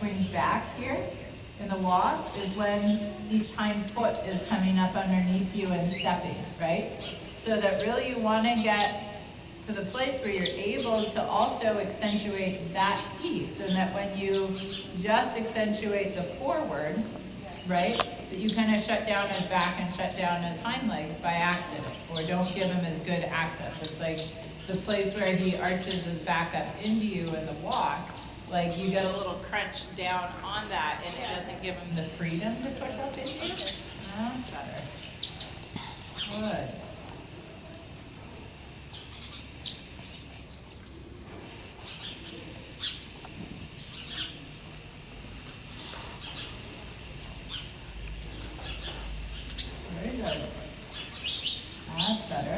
swings back here in the walk is when each hind foot is coming up underneath you and stepping, right? So that really you want to get to the place where you're able to also accentuate that piece, and that when you just accentuate the forward, right, that you kind of shut down his back and shut down his hind legs by accident, or don't give him as good access. It's like the place where he arches his back up into you in the walk, like you get a little crunch down on that and it doesn't give him the freedom to push up into you. That's better. Good. Very good. That's better.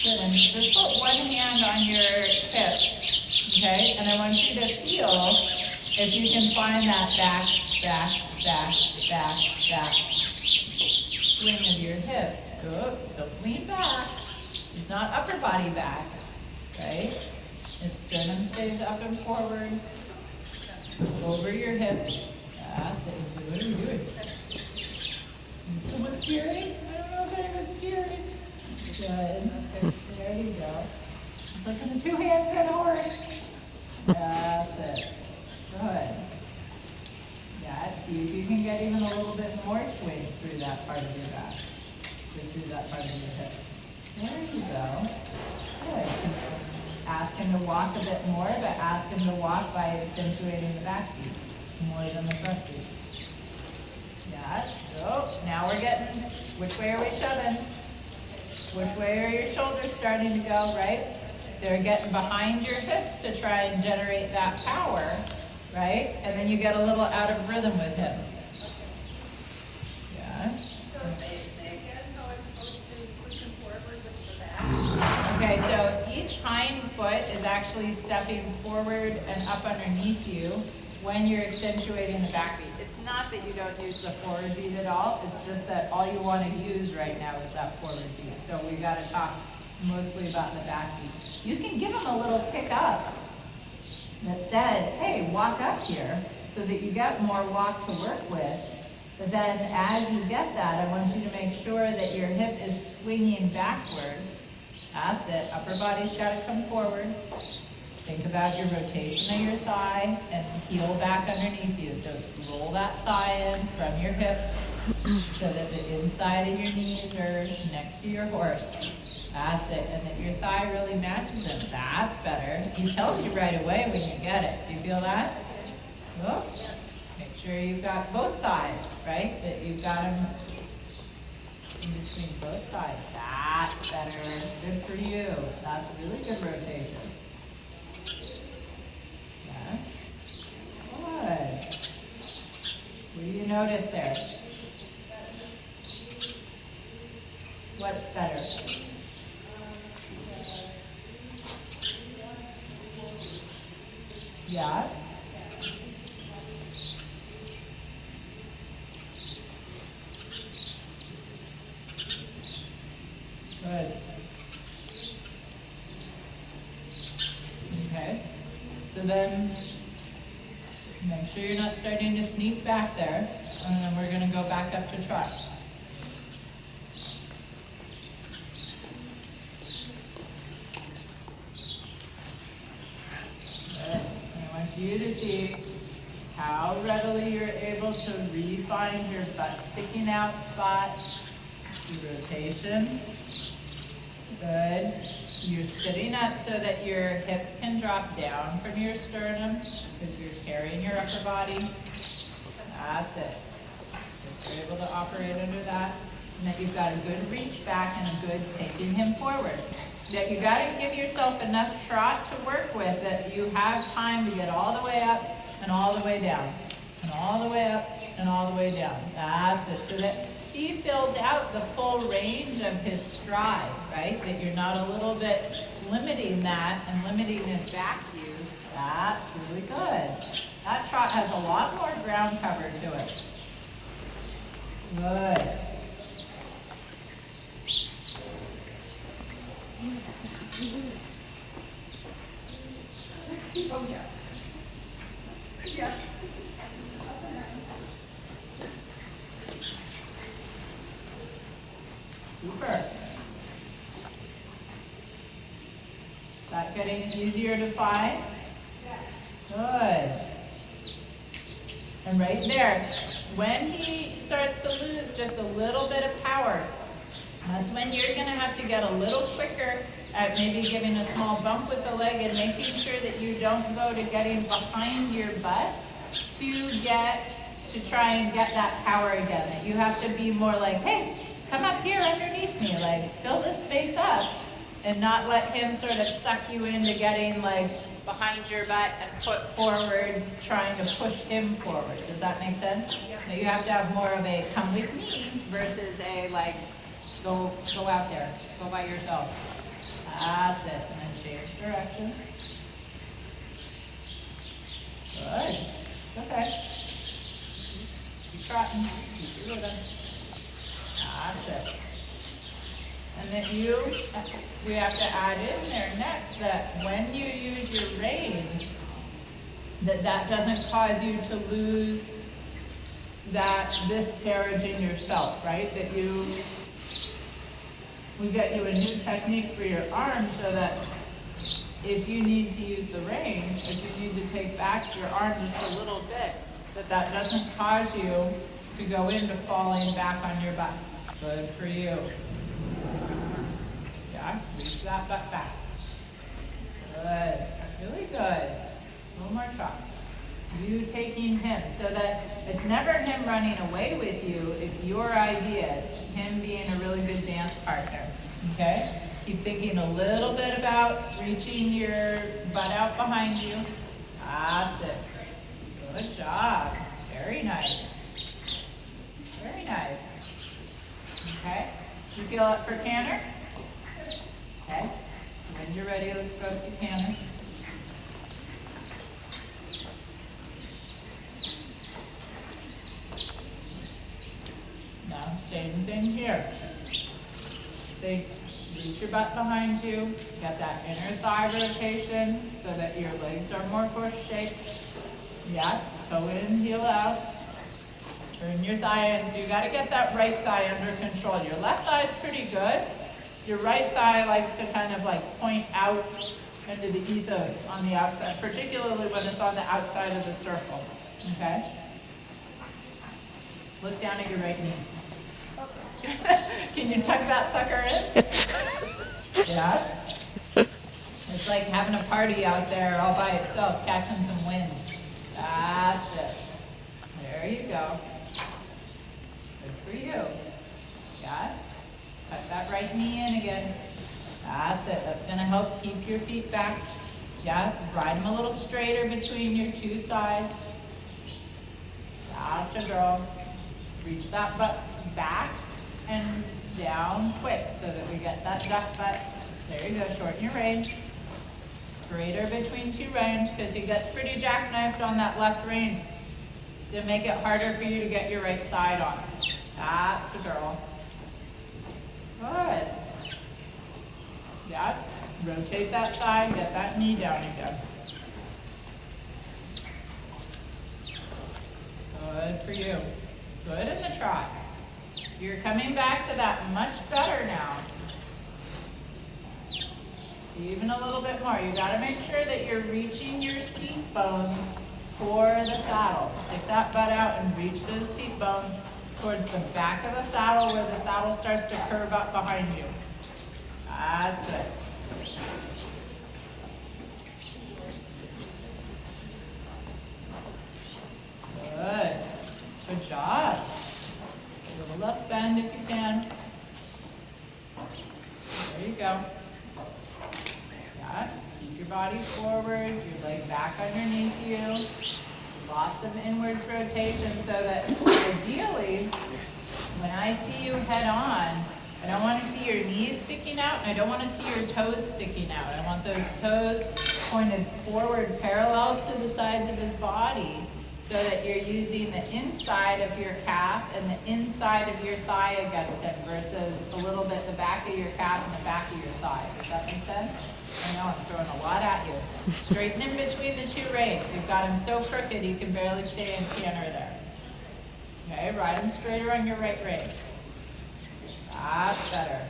Good. And just put one hand on your hip, okay? And I want you to feel if you can find that back swing of your hip. Good. Don't lean back. It's not upper body back, right? It's sternum stays up and forward. Over your hips. That's it. What are you doing? Someone steering? I don't know if anyone's steering. Good. Okay. There you go. It's like in the two hands got a horse. That's it. Good. Yeah, see if you can get even a little bit more swing through that part of your back. Through that part of your hip. There you go. Good. Ask him to walk a bit more, but ask him to walk by accentuating the back feet more than the front feet. Yeah. So now we're getting, which way are we shoving? Which way are your shoulders starting to go, right? They're getting behind your hips to try and generate that power, right? And then you get a little out of rhythm with him. Yeah. So say again how I'm supposed to push him forward with the back. Okay, so each hind foot is actually stepping forward and up underneath you when you're accentuating the back beat. It's not that you don't use the forward beat at all, it's just that all you want to use right now is that forward beat. So we got to talk mostly about the back beat. You can give them a little kick up that says, hey, walk up here, so that you get more walk to work with. But then as you get that, I want you to make sure that your hip is swinging backwards. That's it. Upper body's got to come forward. Think about your rotation of your thigh and heel back underneath you. So roll that thigh in from your hip so that the inside of your knees are next to your horse. That's it. And that your thigh really matches him. That's better. He tells you right away when you get it. Do you feel that? Whoops. Make sure you've got both thighs, right? That you've got them in between both sides. That's better. Good for you. That's really good rotation. Yeah. Good. What do you notice there? What's better? Yeah. Good. Okay. So then, make sure you're not starting to sneak back there, and then we're going to go back up to trot. Good. I want you to see how readily you're able to re-find your butt sticking out spot. Your rotation. Good. You're sitting up so that your hips can drop down from your sternum because you're carrying your upper body. That's it. Just you're able to operate under that. And that you've got a good reach back and a good taking him forward. That you got to give yourself enough trot to work with that you have time to get all the way up and all the way down. And all the way up and all the way down. That's it. So that he fills out the full range of his stride, right? That you're not a little bit limiting that and limiting his back use. That's really good. That trot has a lot more ground cover to it. Good. Oh, yes. Yes. Up and down. Super. Is that getting easier to find? Good. And right there, when he starts to lose just a little bit of power, that's when you're going to have to get a little quicker at maybe giving a small bump with the leg and making sure that you don't go to getting behind your butt to try and get that power again. That you have to be more like, hey, come up here underneath me, like fill this space up, and not let him sort of suck you into getting like behind your butt and foot forward, trying to push him forward. Does that make sense? That you have to have more of a come with me versus a like, go out there, go by yourself. That's it, and then change directions. Good, okay. Keep trotting, keep your rhythm. That's it. And then we have to add in there next that when you use your reins, that doesn't cause you to lose this carriage in yourself, right? That we get you a new technique for your arm so that if you need to use the reins, if you need to take back your arm just a little bit, that doesn't cause you to go into falling back on your butt. Good for you. Yeah, reach that butt back. Good, really good. A little more trot. You taking him, so that it's never him running away with you, it's your idea. It's him being a really good dance partner, okay? Keep thinking a little bit about reaching your butt out behind you. That's it. Good job. Very nice. Very nice. Okay, you feel up for canter? Okay, when you're ready, let's go to canter. Now, same thing here. Reach your butt behind you, get that inner thigh rotation so that your legs are more push shaped. Yeah, toe in, heel out. Turn your thigh in. You got to get that right thigh under control. Your left thigh is pretty good. Your right thigh likes to kind of like point out into the ethos on the outside, particularly when it's on the outside of the circle. Okay? Look down at your right knee. Can you tuck that sucker in? Yeah? It's like having a party out there all by itself, catching some wind. That's it. There you go. Good for you. Got it? Tuck that right knee in again. That's it. That's going to help keep your feet back. Yeah, ride them a little straighter between your two sides. Gotcha, girl. Reach that butt back and down quick so that we get that duck butt. There you go. Shorten your reins. Straighter between two reins because he gets pretty jackknifed on that left rein. It's going to make it harder for you to get your right side on. That's a girl. Good. Yeah. Rotate that side. Get that knee down again. Good for you. Good in the trot. You're coming back to that much better now. Even a little bit more. You got to make sure that you're reaching your seat bones for the saddle. Stick that butt out and reach those seat bones towards the back of the saddle where the saddle starts to curve up behind you. That's it. Good. Good job. A little less bend if you can. There you go. Yeah. Keep your body forward, your leg back underneath you. Lots of inwards rotation so that ideally, when I see you head on, I don't want to see your knees sticking out and I don't want to see your toes sticking out. I want those toes pointed forward parallel to the sides of his body so that you're using the inside of your calf and the inside of your thigh against him versus a little bit the back of your calf and the back of your thigh. Does that make sense? I know, I'm throwing a lot at you. Straighten in between the two reins. You've got him so crooked he can barely stay in canter there. Okay, ride him straighter on your right rein. That's better.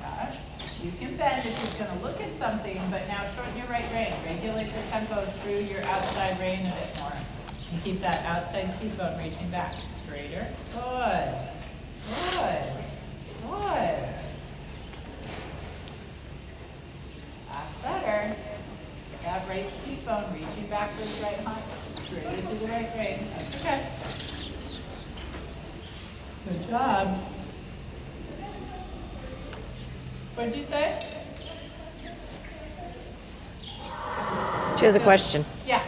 Yeah. You can bend if he's gonna look at something, but now shorten your right rein. Regulate the tempo through your outside rein a bit more. And keep that outside seat bone reaching back. Straighter. Good. Good. Good. That's better. That right seat bone reaching back to his right hind. Straighter to the right rein. That's okay. Good job. What'd you say? She has a question. Yeah.